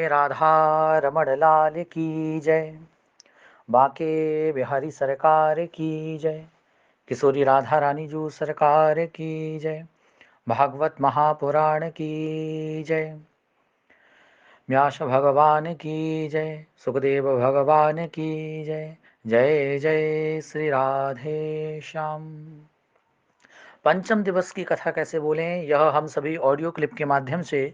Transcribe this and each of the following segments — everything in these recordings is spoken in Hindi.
राधा रमण लाल की जय। बांके बिहारी सरकार की जय। किशोरी राधा रानी जू सरकार की जय। भागवत महापुराण की जय। व्यास भगवान की जय। सुखदेव भगवान की जय। जय जय श्री राधे श्याम। पंचम दिवस की कथा कैसे बोलें, यह हम सभी ऑडियो क्लिप के माध्यम से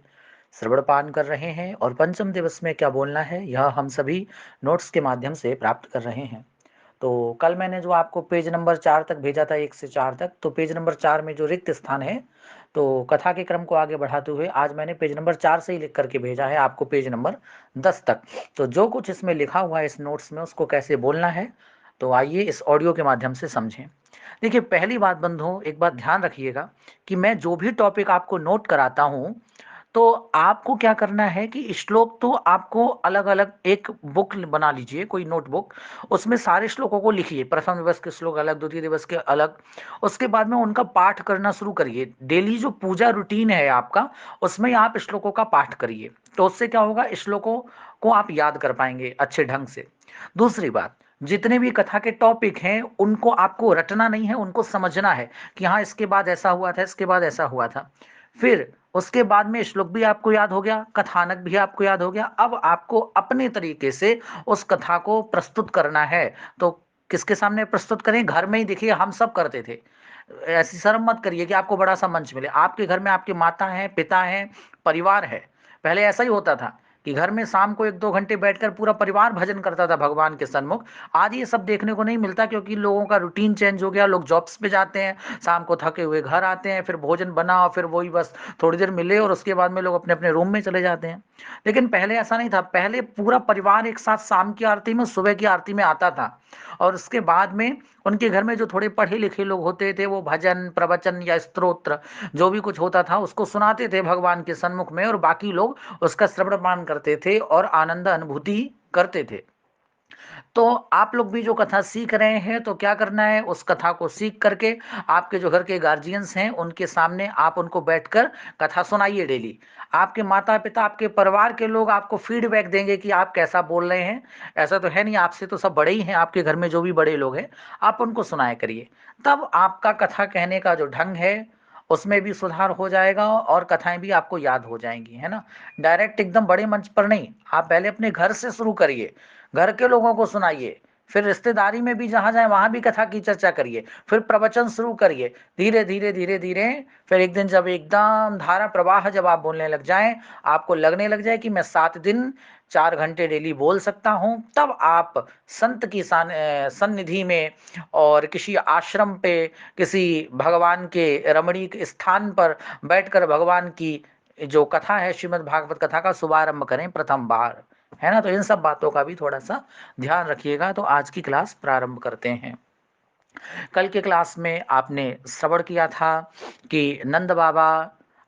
श्रवणपान कर रहे हैं और पंचम दिवस में क्या बोलना है यह हम सभी नोट्स के माध्यम से प्राप्त कर रहे हैं। तो कल मैंने जो आपको पेज नंबर 4 तक भेजा था, 1 से 4 तक, तो पेज नंबर 4 में जो रिक्त स्थान है, तो कथा के क्रम को आगे बढ़ाते हुए आज मैंने पेज नंबर 4 से ही लिख करके भेजा है आपको पेज नंबर 10 तक। तो जो कुछ इसमें लिखा हुआ है इस नोट्स में उसको कैसे बोलना है, तो आइए इस ऑडियो के माध्यम से समझें। देखिए, पहली बात बंधुओं, एक बात ध्यान रखिएगा कि मैं जो भी टॉपिक आपको नोट कराता हूँ, तो आपको क्या करना है कि श्लोक तो आपको अलग अलग एक बुक बना लीजिए, कोई नोटबुक, उसमें सारे श्लोकों को लिखिए। प्रथम दिवस के श्लोक अलग, द्वितीय दिवस के अलग। उसके बाद में उनका पाठ करना शुरू करिए। डेली जो पूजा रूटीन है आपका, उसमें आप श्लोकों का पाठ करिए। तो उससे क्या होगा, श्लोकों को आप याद कर पाएंगे अच्छे ढंग से। दूसरी बात, जितने भी कथा के टॉपिक हैं उनको आपको रटना नहीं है, उनको समझना है कि हाँ इसके बाद ऐसा हुआ था, इसके बाद ऐसा हुआ था। फिर उसके बाद में श्लोक भी आपको याद हो गया, कथानक भी आपको याद हो गया। अब आपको अपने तरीके से उस कथा को प्रस्तुत करना है। तो किसके सामने प्रस्तुत करें? घर में ही। देखिए, हम सब करते थे। ऐसी शर्म मत करिए कि आपको बड़ा सा मंच मिले। आपके घर में आपकी माता है, पिता है, परिवार है। पहले ऐसा ही होता था कि घर में शाम को 1-2 घंटे बैठकर पूरा परिवार भजन करता था भगवान के सन्मुख। आज ये सब देखने को नहीं मिलता, क्योंकि लोगों का रूटीन चेंज हो गया। लोग जॉब्स पे जाते हैं, शाम को थके हुए घर आते हैं, फिर भोजन बना और फिर वही बस थोड़ी देर मिले और उसके बाद में लोग अपने अपने रूम में चले जाते हैं। लेकिन पहले ऐसा नहीं था। पहले पूरा परिवार एक साथ शाम की आरती में, सुबह की आरती में आता था और उसके बाद में उनके घर में जो थोड़े पढ़े लिखे लोग होते थे वो भजन, प्रवचन या स्तोत्र जो भी कुछ होता था उसको सुनाते थे भगवान के सन्मुख में, और बाकी लोग उसका श्रवणपान करते थे और आनंद अनुभूति करते थे। तो आप लोग भी जो कथा सीख रहे हैं, तो क्या करना है, उस कथा को सीख करके आपके जो घर के गार्जियंस हैं उनके सामने आप उनको बैठकर कथा सुनाइए डेली। आपके माता पिता, आपके परिवार के लोग आपको फीडबैक देंगे कि आप कैसा बोल रहे हैं। ऐसा तो है नहीं, आपसे तो सब बड़े ही हैं, आपके घर में जो भी बड़े लोग हैं आप उनको सुनाया करिए। तब आपका कथा कहने का जो ढंग है उसमें भी सुधार हो जाएगा और कथाएं भी आपको याद हो जाएंगी, है ना। डायरेक्ट एकदम बड़े मंच पर नहीं, आप पहले अपने घर से शुरू करिए, घर के लोगों को सुनाइए, फिर रिश्तेदारी में भी जहां जाए वहां भी कथा की चर्चा करिए, फिर प्रवचन शुरू करिए। धीरे धीरे धीरे धीरे फिर एक दिन जब एकदम धारा प्रवाह जब आप बोलने लग जाएं, आपको लगने लग जाए कि मैं 7 दिन 4 घंटे डेली बोल सकता हूं, तब आप संत की सन्निधि में और किसी आश्रम पे, किसी भगवान के रमणीक स्थान पर बैठकर भगवान की जो कथा है, श्रीमद् भागवत कथा का शुभारंभ करें प्रथम बार, है ना। तो इन सब बातों का भी थोड़ा सा ध्यान रखिएगा। तो आज की क्लास प्रारंभ करते हैं। कल के क्लास में आपने श्रवण किया था कि नंद बाबा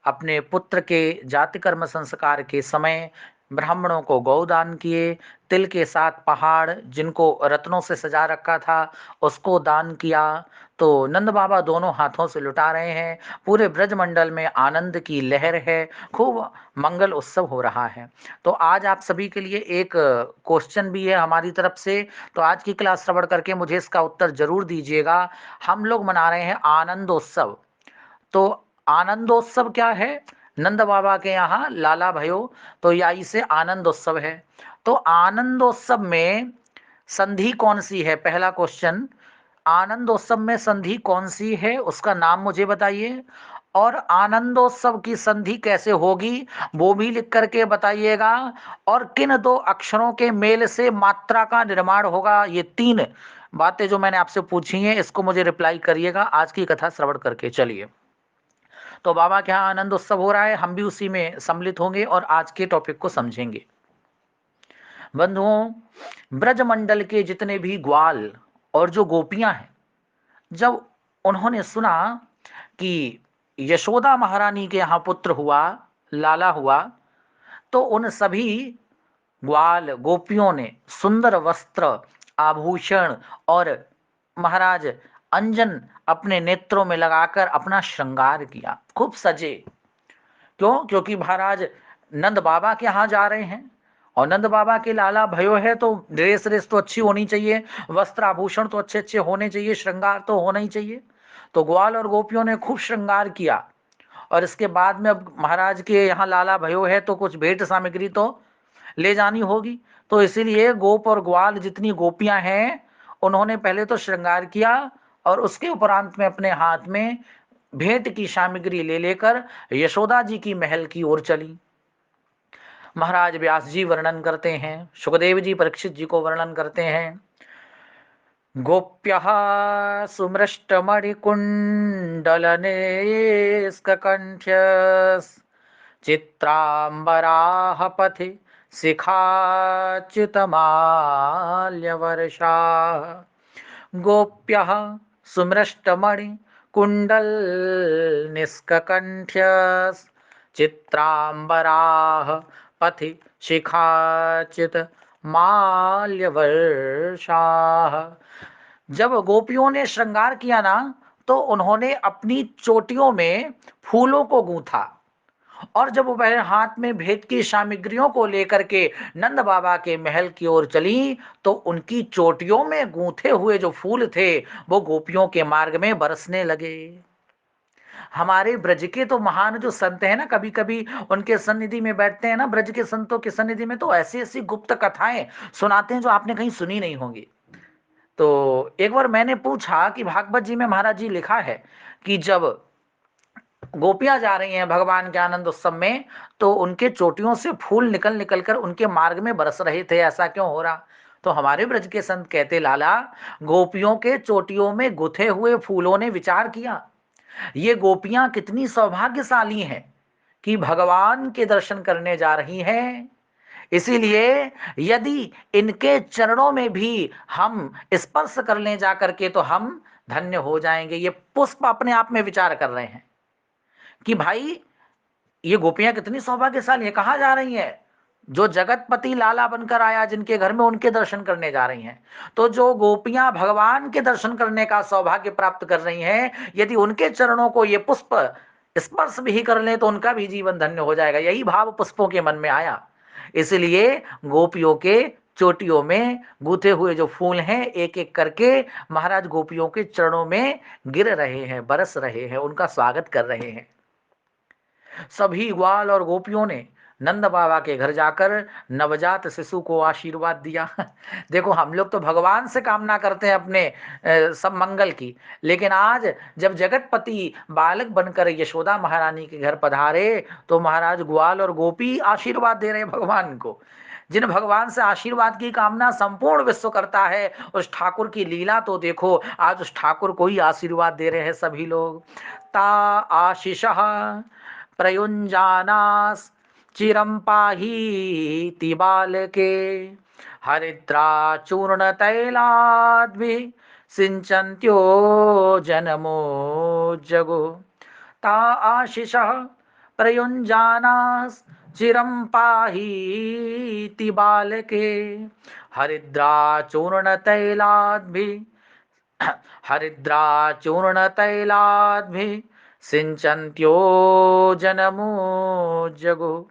अपने पुत्र के जाति कर्म संस्कार के समय ब्राह्मणों को गौदान किए। तिल के साथ पहाड़ जिनको रत्नों से सजा रखा था उसको दान किया। तो नंद बाबा दोनों हाथों से लुटा रहे हैं। पूरे ब्रजमंडल में आनंद की लहर है, खूब मंगल उत्सव हो रहा है। तो आज आप सभी के लिए एक क्वेश्चन भी है हमारी तरफ से। तो आज की क्लास श्रवण करके मुझे इसका उत्तर जरूर दीजिएगा। हम लोग मना रहे हैं आनंदोत्सव। तो आनंदोत्सव क्या है? नंद बाबा के यहाँ लाला भयो तो या इसे आनंदोत्सव है। तो आनंदोत्सव में संधि कौन सी है? पहला क्वेश्चन, आनंदोत्सव में संधि कौन सी है उसका नाम मुझे बताइए। और आनंदोत्सव की संधि कैसे होगी वो भी लिख करके बताइएगा। और किन 2 अक्षरों के मेल से मात्रा का निर्माण होगा, ये 3 बातें जो मैंने आपसे पूछी हैं इसको मुझे रिप्लाई करिएगा आज की कथा श्रवण करके। चलिए, तो बाबा के यहाँ आनंद उत्सव हो रहा है, हम भी उसी में सम्मिलित होंगे और आज के टॉपिक को समझेंगे। बंधुओं, ब्रजमंडल के जितने भी ग्वाल और जो गोपियां हैं, जब उन्होंने सुना कि यशोदा महारानी के यहाँ पुत्र हुआ, लाला हुआ, तो उन सभी ग्वाल गोपियों ने सुंदर वस्त्र, आभूषण और महाराज अंजन अपने नेत्रों में लगाकर अपना श्रृंगार किया, खूब सजे। क्यों? क्योंकि महाराज नंद बाबा के यहाँ जा रहे हैं और नंद बाबा के लाला भयो है तो ड्रेस रेस तो अच्छी होनी चाहिए, वस्त्र आभूषण तो अच्छे अच्छे होने चाहिए, श्रृंगार तो होना ही चाहिए। तो ग्वाल और गोपियों ने खूब श्रृंगार किया। और इसके बाद में अब महाराज के यहाँ लाला भयो है तो कुछ भेंट सामग्री तो ले जानी होगी। तो इसीलिए गोप और ग्वाल जितनी गोपियां हैं उन्होंने पहले तो श्रृंगार किया और उसके उपरांत में अपने हाथ में भेंट की सामग्री ले लेकर यशोदा जी की महल की ओर चली। महाराज व्यास जी वर्णन करते हैं, सुखदेव जी परीक्षित जी को वर्णन करते हैं। गोप्यः सुमृष्टमणिकुण्डलनिष्ककण्ठ्यस् चित्राम्बराः पथि शिखाच्युतमाल्यवर्षाः। गोप्यः सुमृष्टमणिकुण्डलनिष्ककण्ठ्यस् चित्राम्बराः पथि शिखाच्युत माल्यवर्षाः। जब गोपियों ने श्रृंगार किया ना तो उन्होंने अपनी चोटियों में फूलों को गूंथा। और जब वह हाथ में भेंट की सामग्रियों को लेकर के नंद बाबा के महल की ओर चली तो उनकी चोटियों में गूंथे हुए जो फूल थे वो गोपियों के मार्ग में बरसने लगे। हमारे ब्रज के तो महान जो संत हैं ना, कभी कभी उनके सन्निधि में बैठते हैं ना, ब्रज के संतों के सन्निधि में तो ऐसी ऐसी गुप्त कथाएं सुनाते हैं जो आपने कहीं सुनी नहीं होंगी। तो एक बार मैंने पूछा कि भागवत जी में महाराज जी लिखा है कि जब गोपियां जा रही हैं भगवान के आनंद उत्सव में तो उनके चोटियों से फूल निकल निकल कर उनके मार्ग में बरस रहे थे, ऐसा क्यों हो रहा? तो हमारे ब्रज के संत कहते, लाला गोपियों के चोटियों में गुथे हुए फूलों ने विचार किया, ये गोपियां कितनी सौभाग्यशाली हैं कि भगवान के दर्शन करने जा रही हैं। इसीलिए यदि इनके चरणों में भी हम स्पर्श कर लें जा करके तो हम धन्य हो जाएंगे। ये पुष्प अपने आप में विचार कर रहे हैं कि भाई ये गोपियां कितनी सौभाग्यशाली है, कहाँ जा रही हैं? जो जगतपति लाला बनकर आया जिनके घर में उनके दर्शन करने जा रही हैं। तो जो गोपियां भगवान के दर्शन करने का सौभाग्य प्राप्त कर रही हैं, यदि उनके चरणों को ये पुष्प स्पर्श भी कर लें तो उनका भी जीवन धन्य हो जाएगा। यही भाव पुष्पों के मन में आया। इसलिए गोपियों के चोटियों में गूथे हुए जो फूल हैं एक एक करके महाराज गोपियों के चरणों में गिर रहे हैं, बरस रहे हैं, उनका स्वागत कर रहे हैं। सभी ग्वाल और गोपियों ने नंद बाबा के घर जाकर नवजात शिशु को आशीर्वाद दिया। देखो हम लोग तो भगवान से कामना करते हैं अपने सब मंगल की, लेकिन आज जब जगतपति बालक बनकर यशोदा महारानी के घर पधारे तो महाराज ग्वाल और गोपी आशीर्वाद दे रहे हैं भगवान को। जिन भगवान से आशीर्वाद की कामना संपूर्ण विश्व करता है उस ठाकुर की लीला तो देखो, आज उस ठाकुर को ही आशीर्वाद दे रहे हैं सभी लोग। ता आशीष प्रयुञ्जानास् चिरं पाहीति बालके हरिद्राचूर्णतैलाद्भिः सिञ्चन्त्यो जनमोज्जगो। ता आशिषः प्रयुञ्जानास् चिरं पाहीति बालके हरिद्राचूर्णतैलाद्भिः हरिद्राचूर्णतैलाद्भिः सिंचन्त्यो जनमोज्जगो।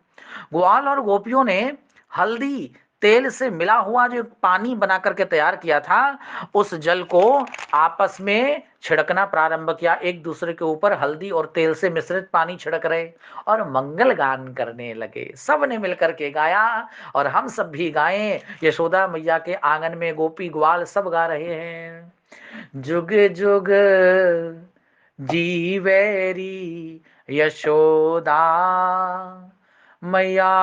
ग्वाल और गोपियों ने हल्दी तेल से मिला हुआ जो पानी बना करके तैयार किया था उस जल को आपस में छिड़कना प्रारंभ किया। एक दूसरे के ऊपर हल्दी और तेल से मिश्रित पानी छिड़क रहे और मंगल गान करने लगे। सब ने मिलकर के गाया और हम सब भी गाएं। यशोदा मैया के आंगन में गोपी ग्वाल सब गा रहे हैं। जुग जुग जीवेरी यशोदा मैया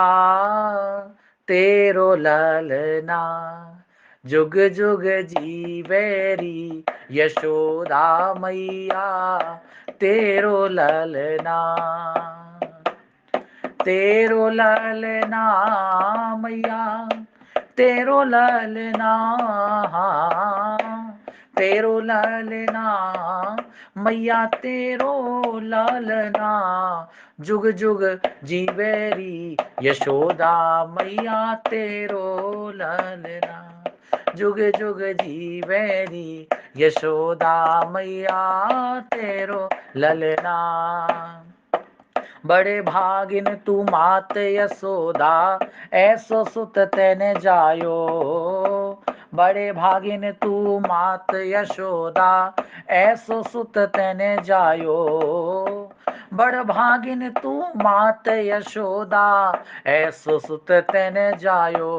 तेरो ललना। जुग जुग जीवेरी यशोदा मैया तेरो ललना। तेरो ललना मैया तेरो ललना। तेरो ललना मैया तेरो ललना। जुग जुग जीवेरी यशोदा मैया तेरो ललना। जुग जुग जीवेरी यशोदा मैया तेरो ललना। बड़े भागिन तू मात यशोदा, ऐसो सुत तेने जायो। बड़े भागिन तू मात यशोदा, ऐसो सुत तेने जायो। बड़ भागिन तू मात यशोदा, ऐसो सुत तेने जायो।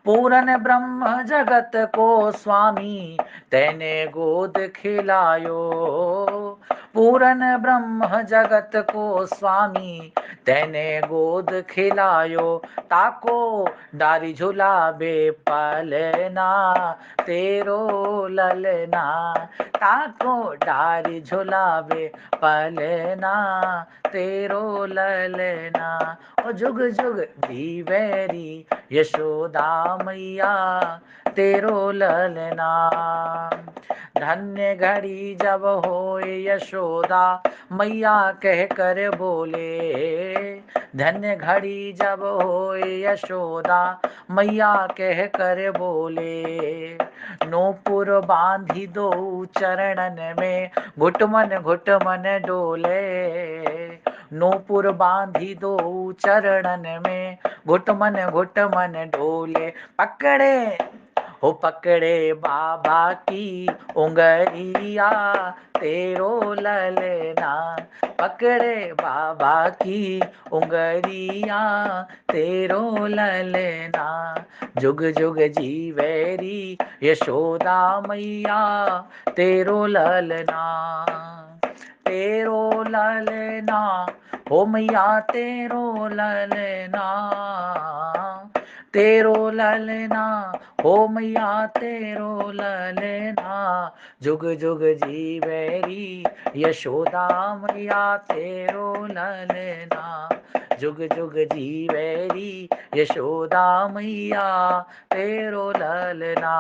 पूरन ब्रह्म जगत को स्वामी, तेने गोद खिलायो। पूरन ब्रह्म जगत को स्वामी, तेने गोद खिलायो। ताको डारी झुलाबे पलना, तेरो ललना। ताको डारी झुलाबे पलना, तेरो ललना। ओ जुग जुग जीवेरी यशोदा मैया, तेरो ललना। धन्य घड़ी जब होए यशोदा, मैया कह कर बोले। धन्य घड़ी जब होए यशोदा, मैया कह कर बोले। नूपुर बांधी दो चरणन में, घुटमन डोले। नूपुर बांधी दो चरणन में, घुटमन डोले। पकड़े हो पकड़े बाबा की उंगलिया, तेरो ललना। पकड़े बाबा की उंगलिया, तेरो ललना। जुग जुग जीवेरी यशोदा मैया, तेरो ललना। तेरो ललना हो मैया, तेरो ललना। तेरो ललना हो मैया, तेरो ललना। जुग जुग जीवेरी यशोदा मैया, तेरो ललना। जुग जुग जीवेरी यशोदा मैया, तेरो ललना।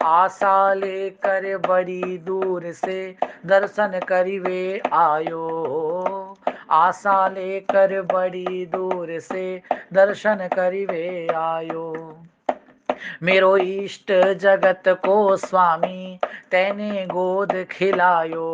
आशा लेकर बड़ी दूर से दर्शन करिवे आयो। आशा लेकर बड़ी दूर से दर्शन करिवे आयो। मेरो इष्ट जगत को स्वामी, तेने गोद खिलायो।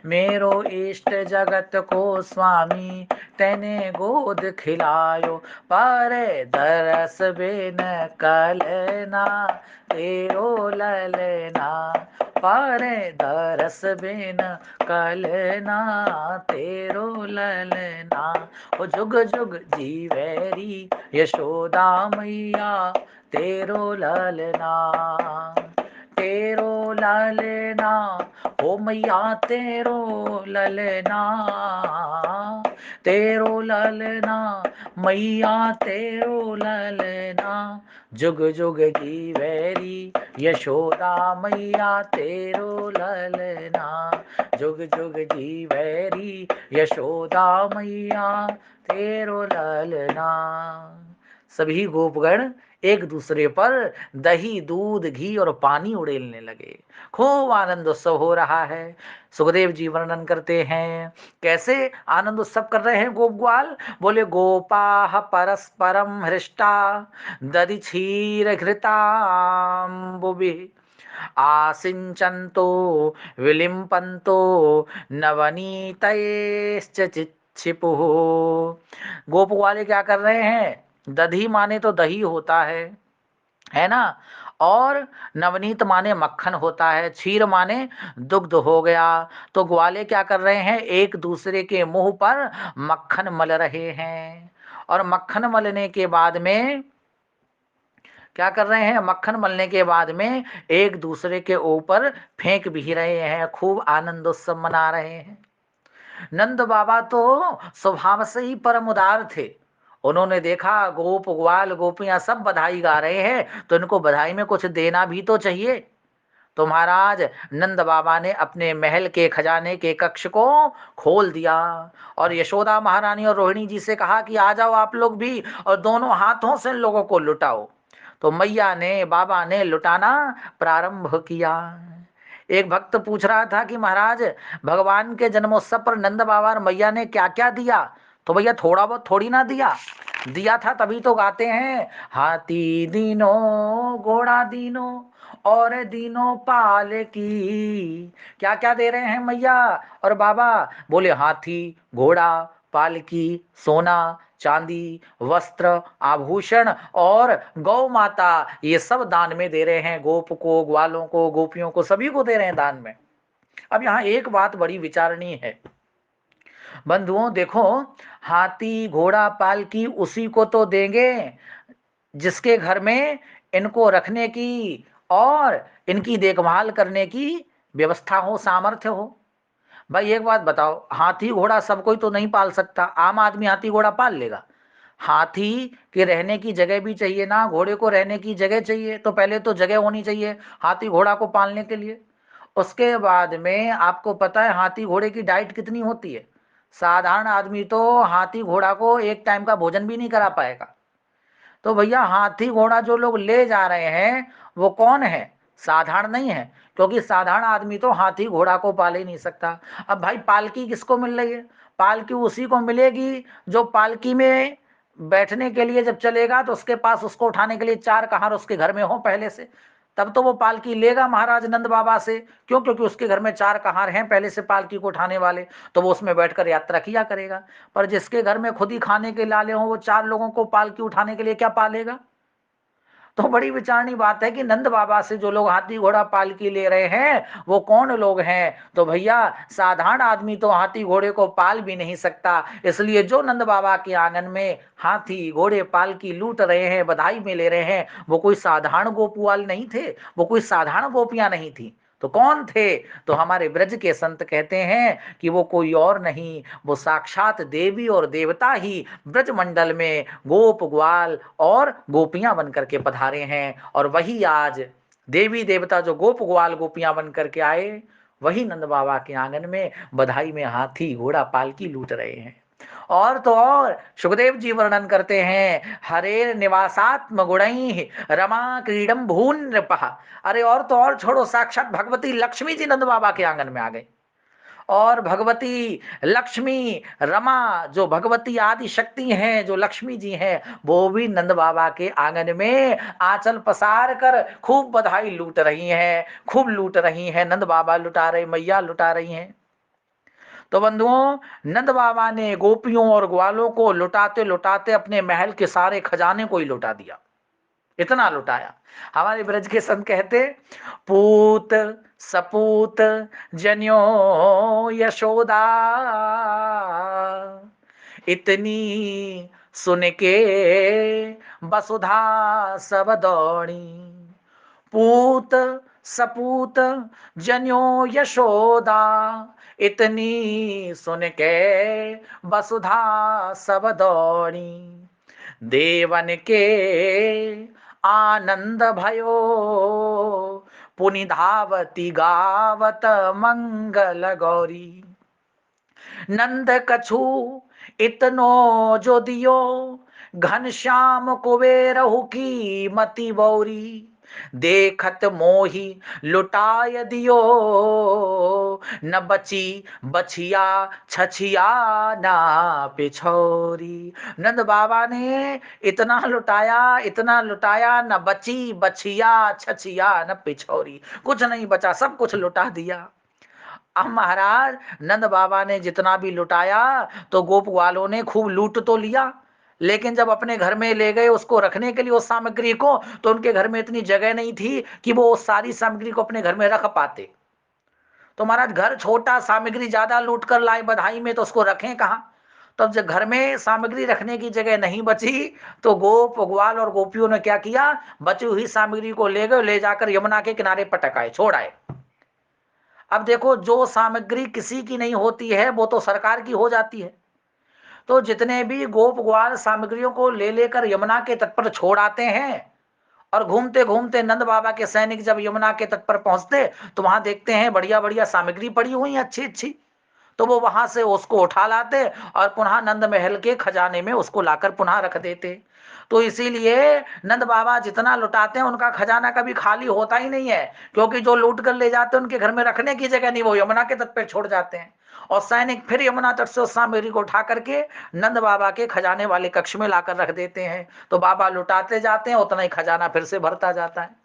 मेरो इष्ट जगत को स्वामी, तेने गोद खिलायो। पर दरस बिन कलना, तेरो ललना। पर दरस बिन कलना, तेरो ललना। ओ जुग जुग जीवेरी यशोदा मैया, तेरो ललना। तेरो ललना हो मैया, तेरो ललना। तेरो ललना मैया, तेरो ललना। जुग जुग जीवेरी यशोदा मैया, तेरो ललना। जुग जुग जीवेरी यशोदा मैया, तेरो ललना। सभी गोपगण एक दूसरे पर दही, दूध, घी और पानी उड़ेलने लगे। खूब आनंद उत्सव हो रहा है। सुखदेव जी वर्णन करते हैं कैसे आनंद उत्सव कर रहे हैं गोप ग्वाल। बोले गोपाः परस्परम हृष्टा, दधि क्षीर घृताम्बुभिः, आसिंचन्तो विलिम्पन्तो नवनीतैश्च चिक्षिपुः। गोप ग्वाले क्या कर रहे हैं? दधी माने तो दही होता है ना। और नवनीत माने मक्खन होता है, क्षीर माने दुग्ध हो गया। तो ग्वाले क्या कर रहे हैं? एक दूसरे के मुंह पर मक्खन मल रहे हैं। और मक्खन मलने के बाद में क्या कर रहे हैं? मक्खन मलने के बाद में एक दूसरे के ऊपर फेंक भी रहे हैं। खूब आनंद उत्सव मना रहे हैं। नंद बाबा तो स्वभाव से ही परम उदार थे। उन्होंने देखा गोप ग्वाल गोपियां सब बधाई गा रहे हैं, तो इनको बधाई में कुछ देना भी तो चाहिए। तो महाराज नंद बाबा ने अपने महल के खजाने के कक्ष को खोल दिया और यशोदा महारानी और रोहिणी जी से कहा कि आ जाओ आप लोग भी, और दोनों हाथों से लोगों को लुटाओ। तो मैया ने, बाबा ने लुटाना प्रारंभ किया। एक भक्त पूछ रहा था कि महाराज भगवान के जन्मोत्सव पर नंद बाबा और मैया ने क्या क्या दिया? तो भैया थोड़ा बहुत थोड़ी ना दिया, दिया था तभी तो गाते हैं, हाथी दीनो घोड़ा दीनो और दीनों पाल की। क्या क्या दे रहे हैं मैया और बाबा? बोले हाथी, घोड़ा, पालकी, सोना, चांदी, वस्त्र, आभूषण और गौ माता, ये सब दान में दे रहे हैं। गोप को, ग्वालों को, गोपियों को, सभी को दे रहे हैं दान में। अब यहाँ एक बात बड़ी विचारणीय है बंधुओं, देखो, हाथी, घोड़ा, पालकी उसी को तो देंगे जिसके घर में इनको रखने की और इनकी देखभाल करने की व्यवस्था हो, सामर्थ्य हो। भाई एक बात बताओ, हाथी घोड़ा सब कोई तो नहीं पाल सकता। आम आदमी हाथी घोड़ा पाल लेगा? हाथी के रहने की जगह भी चाहिए ना, घोड़े को रहने की जगह चाहिए, तो पहले तो जगह होनी चाहिए हाथी घोड़ा को पालने के लिए। उसके बाद में आपको पता है हाथी घोड़े की डाइट कितनी होती है? साधारण आदमी तो हाथी घोड़ा को एक टाइम का भोजन भी नहीं करा पाएगा। तो भैया हाथी घोड़ा जो लोग ले जा रहे हैं वो कौन है? साधारण नहीं है, क्योंकि साधारण आदमी तो हाथी घोड़ा को पाल ही नहीं सकता। अब भाई पालकी किसको मिल रही है? पालकी उसी को मिलेगी जो पालकी में बैठने के लिए जब चलेगा तो उसके पास उसको उठाने के लिए चार कहार उसके घर में हो पहले से, तब तो वो पालकी लेगा महाराज नंद बाबा से। क्यों? क्योंकि उसके घर में चार कहार हैं पहले से पालकी को उठाने वाले, तो वो उसमें बैठकर यात्रा किया करेगा। पर जिसके घर में खुद ही खाने के लाले हों, वो चार लोगों को पालकी उठाने के लिए क्या पालेगा? तो बड़ी विचारणी बात है कि नंद बाबा से जो लोग हाथी घोड़ा पालकी ले रहे हैं वो कौन लोग हैं? तो भैया साधारण आदमी तो हाथी घोड़े को पाल भी नहीं सकता। इसलिए जो नंद बाबा के आंगन में हाथी घोड़े पालकी लूट रहे हैं, बधाई में ले रहे हैं, वो कोई साधारण गोपवाल नहीं थे, वो कोई साधारण गोपियां नहीं थी। तो कौन थे? तो हमारे ब्रज के संत कहते हैं कि वो कोई और नहीं, वो साक्षात देवी और देवता ही ब्रज मंडल में गोप ग्वाल और गोपियां बन करके पधारे हैं। और वही आज देवी देवता जो गोप ग्वाल गोपियां बन करके आए, वही नंद बाबा के आंगन में बधाई में हाथी घोड़ा पालकी लूट रहे हैं। और तो और सुखदेव जी वर्णन करते हैं, हरेर निवासात्म गुणैः रमा क्रीडम भून नृपः। अरे और तो और छोड़ो, साक्षात भगवती लक्ष्मी जी नंद बाबा के आंगन में आ गई। और भगवती लक्ष्मी रमा जो भगवती आदि शक्ति हैं, जो लक्ष्मी जी हैं, वो भी नंद बाबा के आंगन में आंचल पसार कर खूब बधाई लूट रही हैं, खूब लूट रही हैं। नंद बाबा लुटा रहे, मैया लुटा रही हैं। तो बंधुओं, नंद बाबा ने गोपियों और ग्वालों को लुटाते लुटाते अपने महल के सारे खजाने को ही लुटा दिया। इतना लुटाया। हमारे ब्रज के संत कहते, पूत सपूत जन्यो यशोदा, इतनी सुन के वसुधा सब दौड़ी। पूत सपूत जन्यो यशोदा, इतनी सुन के वसुधा सब दौड़ी। देवन के आनंद भयो, पुनि धावती गावत मंगल गौरी। नंद कछु इतनो जो दियो, घनश्याम कुबेरहु की मति बौरी। देखत मोही लुटाय दियो, न बची बछिया छछिया ना पिछोरी। नंद बाबा ने इतना लुटाया, न बची बछिया छछिया न पिछोरी, कुछ नहीं बचा, सब कुछ लुटा दिया। अब महाराज नंद बाबा ने जितना भी लुटाया तो गोप वालों ने खूब लूट तो लिया, लेकिन जब अपने घर में ले गए उसको रखने के लिए उस सामग्री को, तो उनके घर में इतनी जगह नहीं थी कि वो उस सारी सामग्री को अपने घर में रख पाते। तो महाराज घर छोटा, सामग्री ज्यादा लूट कर लाए बधाई में, तो उसको रखें कहाँ? तब जब घर में सामग्री रखने की जगह नहीं बची तो गोप ग्वाल और गोपियों ने क्या किया, बची हुई सामग्री को ले गए, ले जाकर यमुना के किनारे पटक आए, छोड़ आए। अब देखो, जो सामग्री किसी की नहीं होती है वो तो सरकार की हो जाती है। तो जितने भी गोप ग्वाल सामग्रियों को ले लेकर यमुना के तट पर छोड़ आते हैं, और घूमते घूमते नंद बाबा के सैनिक जब यमुना के तट पर पहुंचते तो वहां देखते हैं बढ़िया बढ़िया सामग्री पड़ी हुई है, अच्छी अच्छी। तो वो वहां से उसको उठा लाते और पुनः नंद महल के खजाने में उसको लाकर पुनः रख देते। तो इसीलिए नंद बाबा जितना लुटाते हैं उनका खजाना कभी खाली होता ही नहीं है, क्योंकि जो लूट कर ले जाते हैं उनके घर में रखने की जगह नहीं, वो यमुना के तट पर छोड़ जाते हैं। और सैनिक फिर यमुना तट से उस सामग्री को उठा करके नंद बाबा के खजाने वाले कक्ष में लाकर रख देते हैं। तो बाबा लुटाते जाते हैं, उतना ही खजाना फिर से भरता जाता है।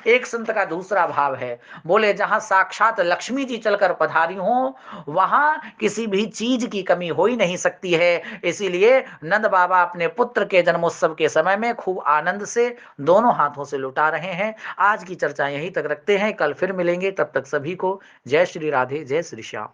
एक संत का दूसरा भाव है, बोले जहां साक्षात लक्ष्मी जी चलकर पधारी हो वहां किसी भी चीज की कमी हो ही नहीं सकती है। इसीलिए नंद बाबा अपने पुत्र के जन्मोत्सव के समय में खूब आनंद से दोनों हाथों से लुटा रहे हैं। आज की चर्चा यहीं तक रखते हैं, कल फिर मिलेंगे। तब तक सभी को जय श्री राधे, जय श्री श्याम।